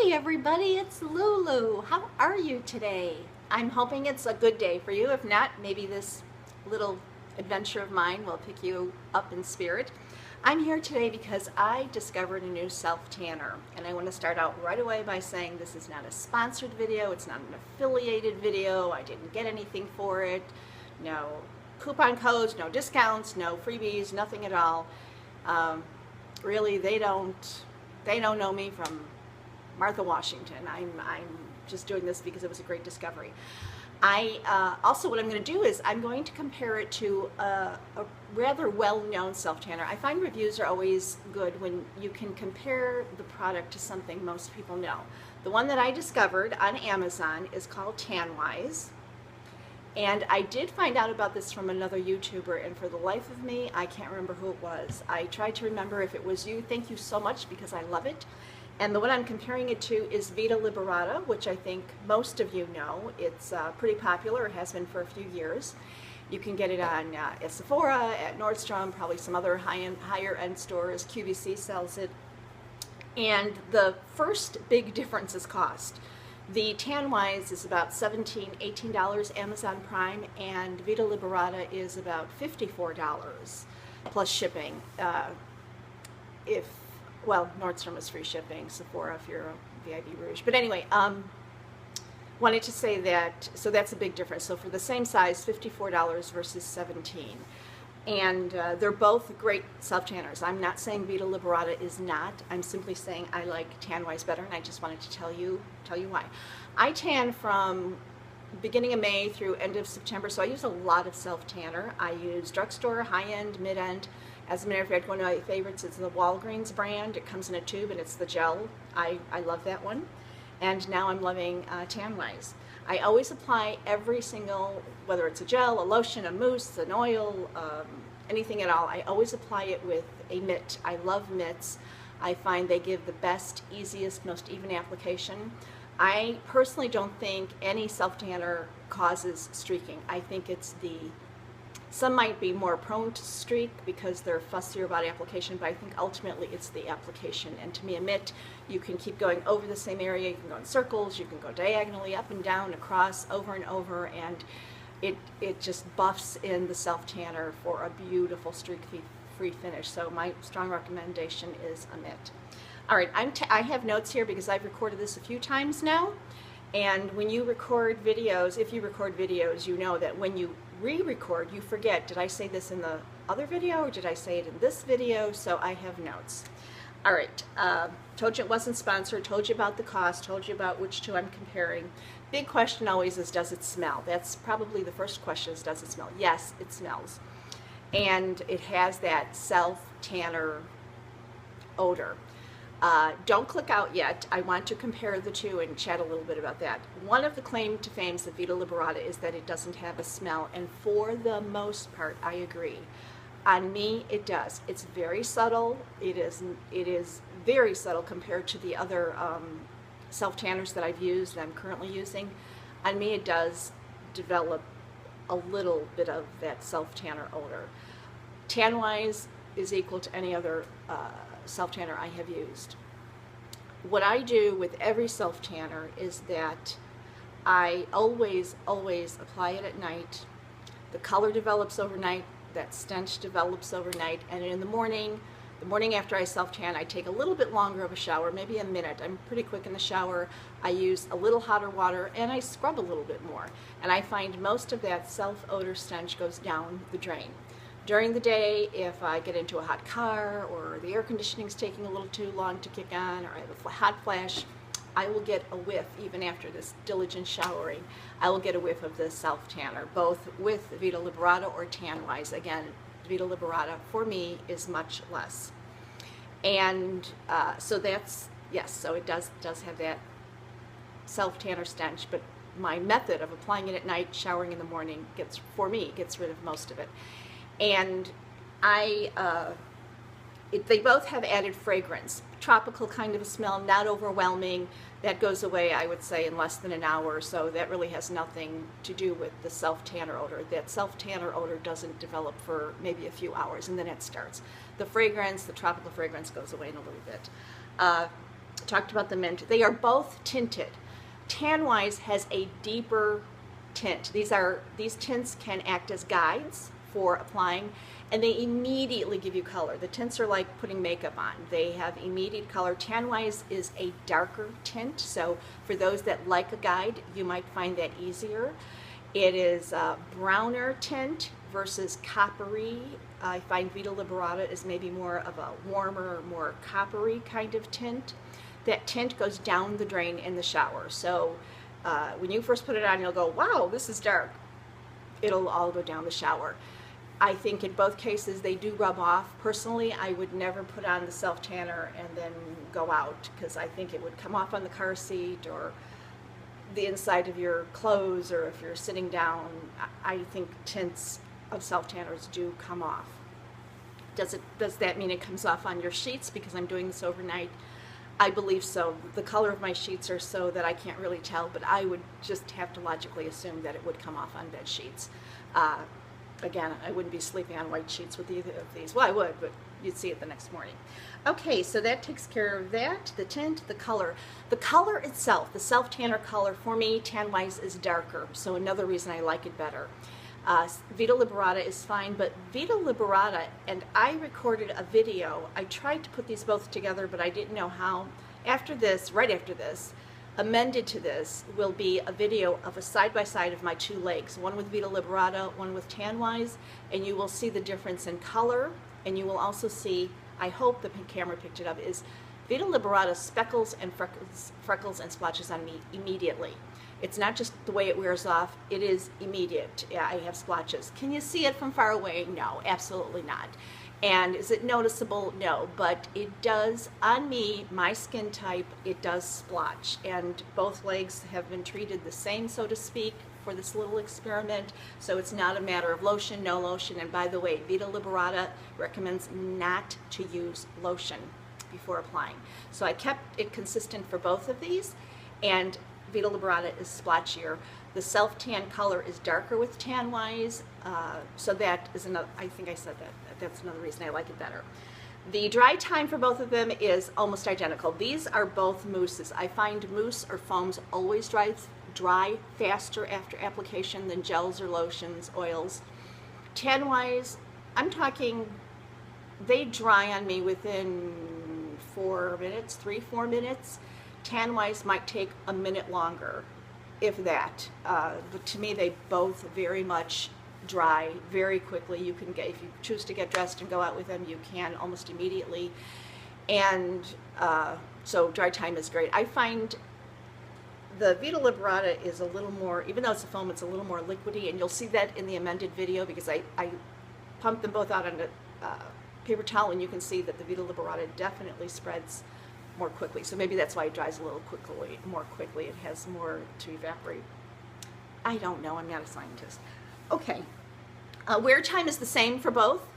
Hi everybody, it's Lulu. How are you today? I'm hoping it's a good day for you. If not, maybe this little adventure of mine will pick you up in spirit. I'm here today because I discovered a new self-tanner, and I want to start out right away by saying this is not a sponsored video, it's not an affiliated video, I didn't get anything for it, no coupon codes, no discounts, no freebies, nothing at all. Really, they don't know me from Martha Washington. I'm just doing this because it was a great discovery. Also what I'm going to do is I'm going to compare it to a rather well-known self-tanner. I find reviews are always good when you can compare the product to something most people know. The one that I discovered on Amazon is called Tanwise. And I did find out about this from another YouTuber, and for the life of me, I can't remember who it was. I tried to remember if it was you. Thank you so much because I love it. And the one I'm comparing it to is Vita Liberata, which I think most of you know. It's pretty popular. It has been for a few years. You can get it on at Sephora, at Nordstrom, probably some other higher end stores. QVC sells it. And the first big difference is cost. The Tanwise is about $17, $18 Amazon Prime, and Vita Liberata is about $54 plus shipping. Well, Nordstrom is free shipping, Sephora if you're a VIB Rouge. But anyway, wanted to say that, so that's a big difference. So for the same size, $54 versus $17. And they're both great self-tanners. I'm not saying Vita Liberata is not. I'm simply saying I like Tanwise better, and I just wanted to tell you why. I tan from beginning of May through end of September, so I use a lot of self-tanner. I use drugstore, high-end, mid-end. As a matter of fact, one of my favorites is the Walgreens brand. It comes in a tube and it's the gel. I love that one. And now I'm loving Tanwise. I always apply every single, whether it's a gel, a lotion, a mousse, an oil, anything at all, I always apply it with a mitt. I love mitts. I find they give the best, easiest, most even application. I personally don't think any self-tanner causes streaking. I think it's some might be more prone to streak because they're fussier about application, but I think ultimately it's the application. And to me, a mitt, you can keep going over the same area, you can go in circles, you can go diagonally, up and down, across, over and over, and it just buffs in the self-tanner for a beautiful streak-free finish. So my strong recommendation is a mitt. All right, I have notes here because I've recorded this a few times now. And when you record videos, if you record videos, you know that when you re-record, you forget, did I say this in the other video or did I say it in this video? So I have notes. All right, told you it wasn't sponsored, told you about the cost, told you about which two I'm comparing. Big question always is, does it smell? That's probably the first question is, does it smell? Yes, it smells. And it has that self-tanner odor. Don't click out yet. I want to compare the two and chat a little bit about that. One of the claim to fames of Vita Liberata is that it doesn't have a smell, and for the most part, I agree. On me, it does. It's very subtle. It is very subtle compared to the other self-tanners that I've used and I'm currently using. On me, it does develop a little bit of that self-tanner odor. Tanwise is equal to any other self-tanner I have used. What I do with every self-tanner is that I always apply it at night. The color develops overnight, that stench develops overnight, and in the morning after I self-tan, I take a little bit longer of a shower, maybe a minute. I'm pretty quick in the shower. I use a little hotter water and I scrub a little bit more. And I find most of that self-odor stench goes down the drain. During the day, if I get into a hot car or the air conditioning's taking a little too long to kick on or I have a hot flash, I will get a whiff, even after this diligent showering, I will get a whiff of the self-tanner, both with Vita Liberata or Tanwise. Again, Vita Liberata, for me, is much less. And so that's, yes, so it does have that self-tanner stench, but my method of applying it at night, showering in the morning, for me, gets rid of most of it. And they both have added fragrance, tropical kind of a smell, not overwhelming. That goes away, I would say, in less than an hour or so. That really has nothing to do with the self-tanner odor. That self-tanner odor doesn't develop for maybe a few hours, and then it starts. The fragrance, the tropical fragrance, goes away in a little bit. Talked about the mint. They are both tinted. Tanwise has a deeper tint. These tints can act as guides for applying, and they immediately give you color. The tints are like putting makeup on. They have immediate color. Tanwise is a darker tint, so for those that like a guide, you might find that easier. It is a browner tint versus coppery. I find Vita Liberata is maybe more of a warmer, more coppery kind of tint. That tint goes down the drain in the shower. So when you first put it on, you'll go, wow, this is dark. It'll all go down the shower. I think in both cases they do rub off. Personally, I would never put on the self-tanner and then go out, because I think it would come off on the car seat or the inside of your clothes, or if you're sitting down. I think tints of self-tanners do come off. Does that mean it comes off on your sheets because I'm doing this overnight? I believe so. The color of my sheets are so that I can't really tell, but I would just have to logically assume that it would come off on bed sheets. Again, I wouldn't be sleeping on white sheets with either of these. Well, I would, but you'd see it the next morning. Okay, so that takes care of that. The tint, the color. The color itself, the self-tanner color, for me, Tanwise is darker, so another reason I like it better. Vita Liberata is fine, but Vita Liberata, and I recorded a video. I tried to put these both together, but I didn't know how. After this, right after this, amended to this will be a video of a side-by-side of my two legs, one with Vita Liberata, one with Tanwise, and you will see the difference in color, and you will also see, I hope the camera picked it up, is Vita Liberata speckles and freckles and splotches on me immediately. It's not just the way it wears off, it is immediate. Yeah, I have splotches. Can you see it from far away? No, absolutely not. And is it noticeable? No, but it does, on me, my skin type, it does splotch. And both legs have been treated the same, so to speak, for this little experiment. So it's not a matter of lotion, no lotion. And by the way, Vita Liberata recommends not to use lotion before applying. So I kept it consistent for both of these, and Vita Liberata is splotchier. The self-tan color is darker with Tanwise, so that is another, I think I said that, that's another reason I like it better. The dry time for both of them is almost identical. These are both mousses. I find mousse or foams always dry faster after application than gels or lotions, oils. Tanwise, I'm talking, they dry on me within 4 minutes, 3-4 minutes. Tanwise might take a minute longer, if that. But to me, they both very much dry very quickly. You can get, if you choose to get dressed and go out with them, you can almost immediately. And so dry time is great. I find the Vita Liberata is a little more, even though it's a foam, it's a little more liquidy, and you'll see that in the amended video because I pumped them both out on a paper towel, and you can see that the Vita Liberata definitely spreads more quickly. So maybe that's why it dries a little more quickly. It has more to evaporate. I don't know, I'm not a scientist. Okay, wear time is the same for both.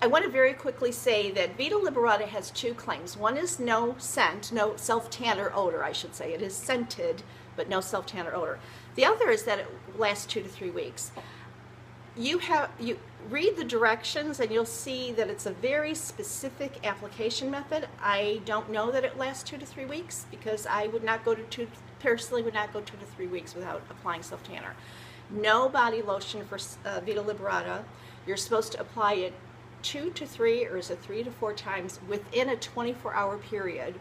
I want to very quickly say that Vita Liberata has two claims. One is no scent, no self-tanner odor, I should say. It is scented, but no self-tanner odor. The other is that it lasts 2 to 3 weeks. You read the directions and you'll see that it's a very specific application method. I don't know that it lasts 2 to 3 weeks because I would not go to personally would not go 2 to 3 weeks without applying self-tanner. No body lotion for Vita Liberata. You're supposed to apply it 2 to 3, or is it 3 to 4 times within a 24-hour period.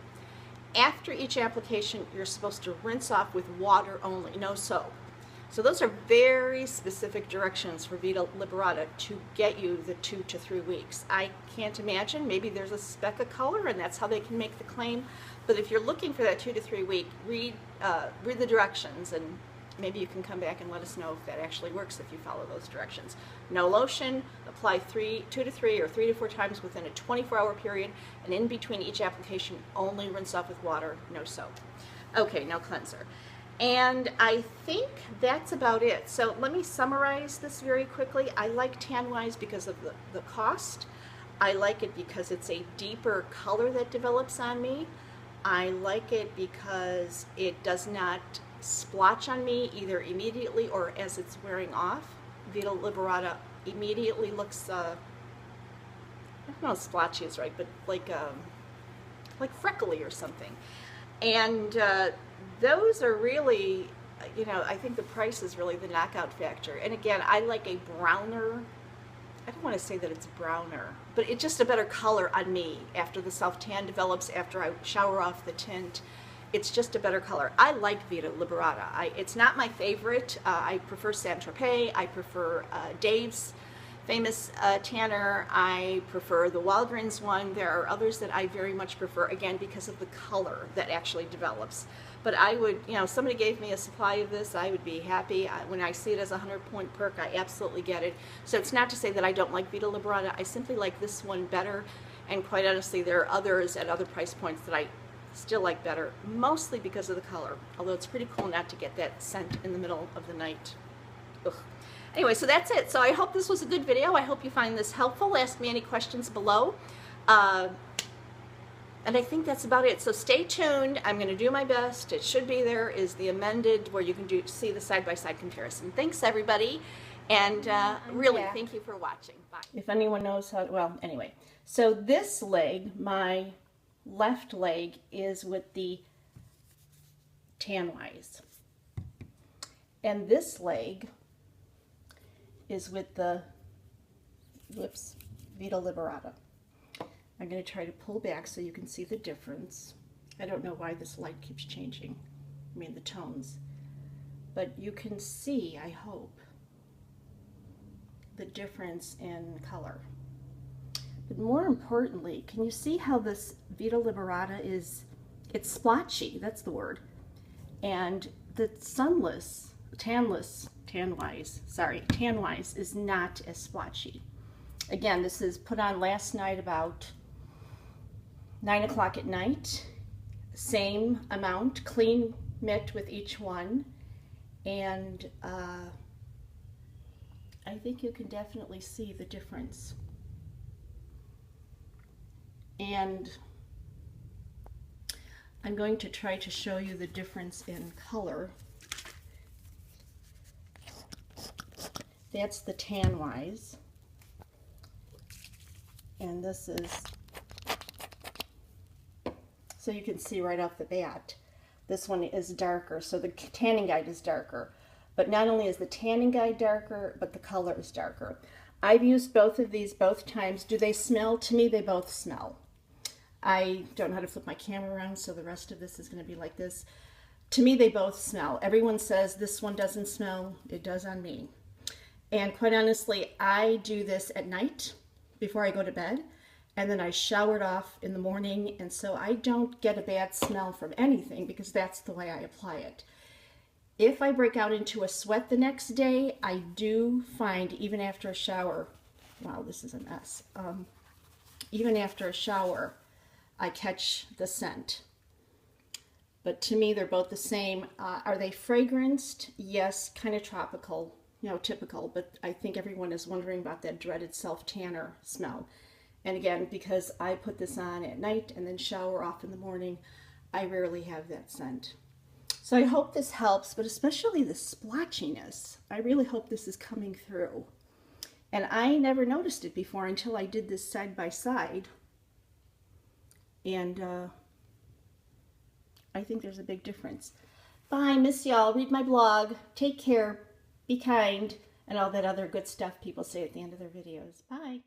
After each application, you're supposed to rinse off with water only, no soap. So those are very specific directions for Vita Liberata to get you the 2 to 3 weeks. I can't imagine, maybe there's a speck of color and that's how they can make the claim, but if you're looking for that 2 to 3 week, read the directions, and maybe you can come back and let us know if that actually works if you follow those directions. No lotion, apply 2 to 3 or 3 to 4 times within a 24-hour period, and in between each application, only rinse off with water, no soap. Okay, no cleanser. And I think that's about it. So let me summarize this very quickly. I like Tanwise because of the cost. I like it because it's a deeper color that develops on me. I like it because it does not splotch on me either immediately or as it's wearing off. Vita Liberata immediately looks, I don't know if splotchy is right, but like freckly or something. And those are really, you know, I think the price is really the knockout factor. And again, I like a browner. I don't want to say that it's browner, but it's just a better color on me after the self-tan develops, after I shower off the tint. It's just a better color. I like Vita Liberata. It's not my favorite. I prefer Saint-Tropez. I prefer Dave's famous tanner. I prefer the Waldron's one. There are others that I very much prefer, again, because of the color that actually develops. But I would, you know, if somebody gave me a supply of this, I would be happy. When I see it as a 100-point perk, I absolutely get it. So it's not to say that I don't like Vita Liberata. I simply like this one better. And quite honestly, there are others at other price points that I still like better, mostly because of the color. Although it's pretty cool not to get that scent in the middle of the night. Ugh. Anyway, so that's it. So I hope this was a good video. I hope you find this helpful. Ask me any questions below. And I think that's about it. So stay tuned. I'm going to do my best. It should be there is the amended where you can see the side-by-side comparison. Thanks, everybody. And really, thank you for watching. Bye. If anyone knows how, well, anyway. So this leg, my left leg, is with the Tanwise. And this leg is with the, whoops, Vita Liberata. I'm going to try to pull back so you can see the difference. I don't know why this light keeps changing, I mean the tones. But you can see, I hope, the difference in color. But more importantly, can you see how this Vita Liberata is, it's splotchy, that's the word. And the Tanwise is not as splotchy. Again, this is put on last night about 9 o'clock at night. Same amount, clean mitt with each one. And I think you can definitely see the difference. And I'm going to try to show you the difference in color. That's the Tanwise. And this is, so you can see right off the bat, this one is darker, so the tanning guide is darker. But not only is the tanning guide darker, but the color is darker. I've used both of these both times. Do they smell? To me, they both smell. I don't know how to flip my camera around, so the rest of this is going to be like this. To me, they both smell. Everyone says this one doesn't smell. It does on me. And quite honestly, I do this at night before I go to bed, and then I showered off in the morning, and so I don't get a bad smell from anything because that's the way I apply it. If I break out into a sweat the next day, I do find, even after a shower, wow, this is a mess, even after a shower, I catch the scent. But to me, they're both the same. Are they fragranced? Yes, kind of tropical, you know, typical, but I think everyone is wondering about that dreaded self-tanner smell. And again, because I put this on at night and then shower off in the morning, I rarely have that scent. So I hope this helps, but especially the splotchiness. I really hope this is coming through. And I never noticed it before until I did this side by side. And I think there's a big difference. Bye, miss y'all. Read my blog. Take care. Be kind, and all that other good stuff people say at the end of their videos. Bye.